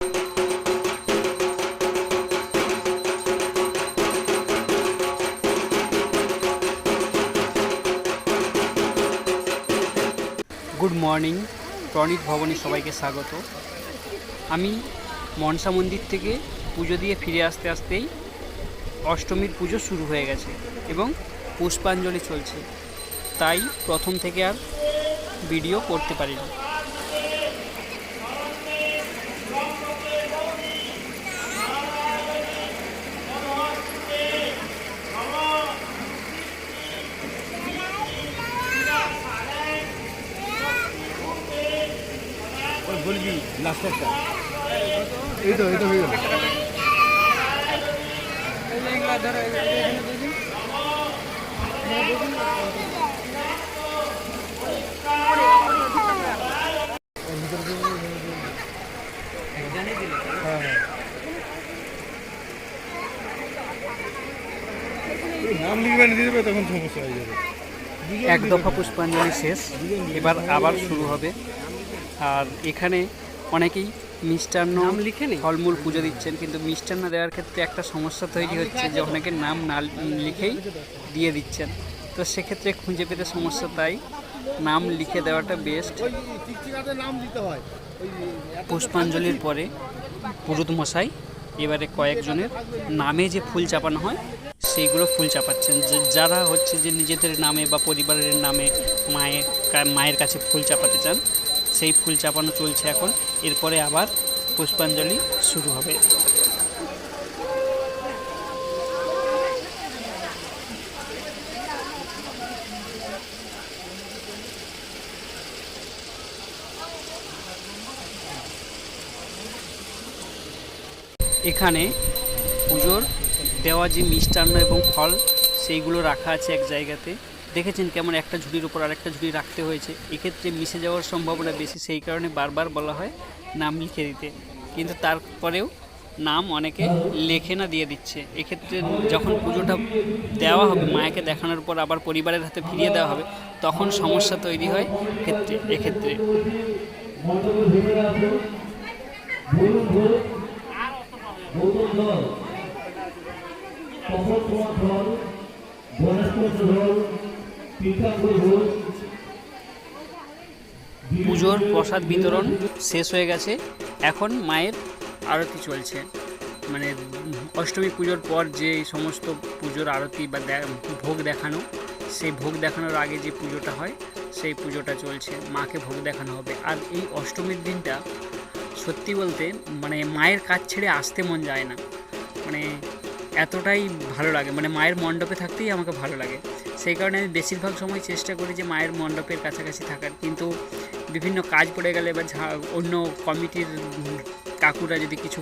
Good morning, প্রণীত ভবনে সবাইকে স্বাগত। আমি মনসা মন্দির থেকে পুজো দিয়ে ফিরে আসতে আসতেই অষ্টমীর পুজো শুরু হয়ে গেছে এবং পুষ্পাঞ্জলি চলছে, তাই প্রথম থেকে আর ভিডিও করতে পারিনি। বলবি লাস্টারটা এই তো হয়ে গেল। নাম লিখবে না দিয়ে দেবে, তখন সমস্যা হয়ে যাবে। এক দফা পুষ্পাঞ্জলি শেষ, এবার আবার শুরু হবে। আর এখানে অনেকেই মিষ্টান্ন ফলমূল পুজো দিচ্ছেন, কিন্তু মিষ্টান্ন দেওয়ার ক্ষেত্রে একটা সমস্যা তৈরি হচ্ছে যে অনেকে নাম না লিখেই দিয়ে দিচ্ছেন, তো সেক্ষেত্রে খুঁজে পেতে সমস্যা, তাই নাম লিখে দেওয়াটা বেস্ট। পুষ্পাঞ্জলির পরে পুরোহিত মশাই এবারে কয়েকজনের নামে যে ফুল চাপানো হয় সেইগুলো ফুল চাপাচ্ছেন, যারা হচ্ছে যে নিজেদের নামে বা পরিবারের নামে মায়ের কাছে ফুল চাপাতে চান, সেই ফুল চাপানো চলছে এখন। এরপরে আবার পুষ্পাঞ্জলি শুরু হবে। এখানে পুজোর দেওয়া যে মিষ্টান্ন এবং ফল সেইগুলো রাখা আছে এক জায়গাতে। দেখেছেন কেমন একটা ঝুড়ির উপর আরেকটা ঝুড়ি রাখতে হয়েছে, এক্ষেত্রে মিশে যাওয়ার সম্ভাবনা বেশি, সেই কারণে বারবার বলা হয় নাম লিখে দিতে, কিন্তু তারপরেও নাম অনেকে লেখে না, দিয়ে দিচ্ছে। এক্ষেত্রে যখন পুজোটা দেওয়া হবে, মায়াকে দেখানোর পর আবার পরিবারের হাতে ফিরিয়ে দেওয়া হবে, তখন সমস্যা তৈরি হয় এক্ষেত্রে। পুজোর প্রসাদ বিতরণ শেষ হয়ে গেছে, এখন মায়ের আরতি চলছে। মানে অষ্টমী পুজোর পর যে সমস্ত পুজোর আরতি বা ভোগ দেখানো, সেই ভোগ দেখানোর আগে যে পুজোটা হয় সেই পুজোটা চলছে, মাকে ভোগ দেখানো হবে। আর এই অষ্টমীর দিনটা সত্যি বলতে মানে মায়ের কাছ ছেড়ে আসতে মন যায় না, মানে এতটাই ভালো লাগে, মানে মায়ের মণ্ডপে থাকতেই আমাকে ভালো লাগে। সেই কারণে আমি বেশিরভাগ সময় চেষ্টা করি যে মায়ের মণ্ডপের কাছাকাছি থাকার, কিন্তু বিভিন্ন কাজ পড়ে গেলে বা অন্য কমিটির কাকুরা যদি কিছু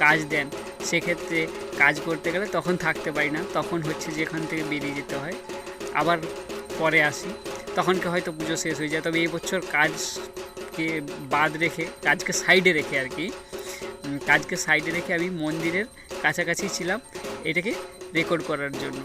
কাজ দেন, সেক্ষেত্রে কাজ করতে গেলে তখন থাকতে পারি না, তখন হচ্ছে যে এখান থেকে বেরিয়ে যেতে হয়, আবার পরে আসি, তখনকে হয়তো পুজো শেষ হয়ে যায়। তবে এই বছর কাজকে বাদ রেখে, কাজকে সাইডে রেখে আর কি, কাজকে সাইডে রেখে আমি মন্দিরের কাছাকাছি ছিলাম এটাকে রেকর্ড করার জন্য।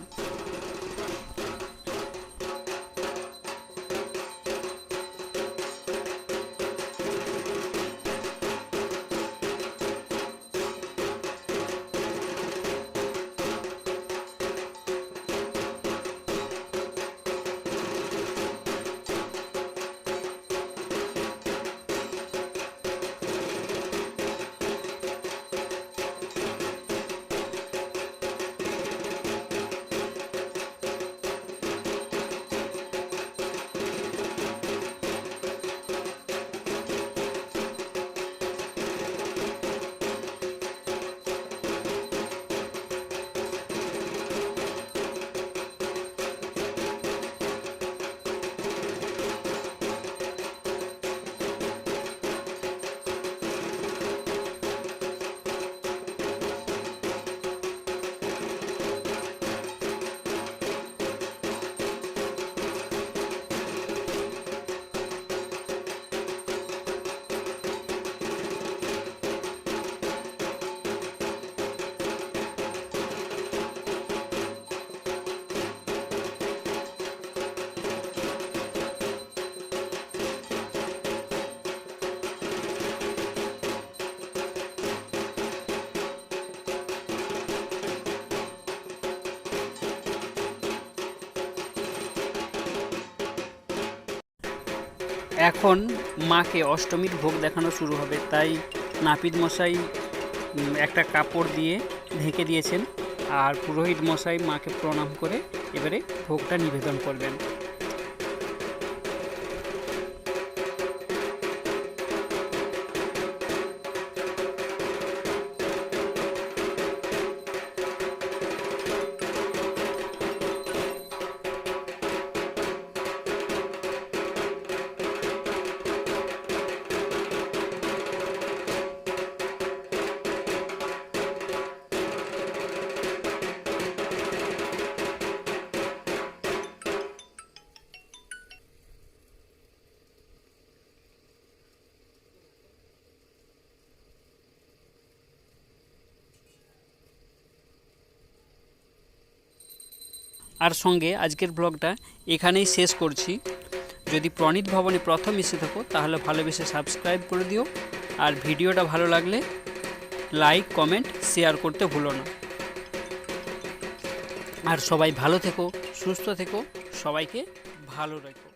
এখন মাকে অষ্টমীর ভোগ দেখানো শুরু হবে, তাই নাপিত মশাই একটা কাপড় দিয়ে ঢেকে দিয়েছেন, আর পুরোহিত মশাই মাকে প্রণাম করে এবারে ভোগটা নিবেদন করবেন। আর সঙ্গে আজকের ব্লগটা এখানেই শেষ করছি। যদি প্রণীত ভবনে প্রথম এসে থাকো তাহলে ভালোবেসে সাবস্ক্রাইব করে দিও, আর ভিডিওটা ভালো লাগলে লাইক কমেন্ট শেয়ার করতে ভুলো না। আর সবাই ভালো থেকো, সুস্থ থেকো, সবাইকে ভালো রেখো।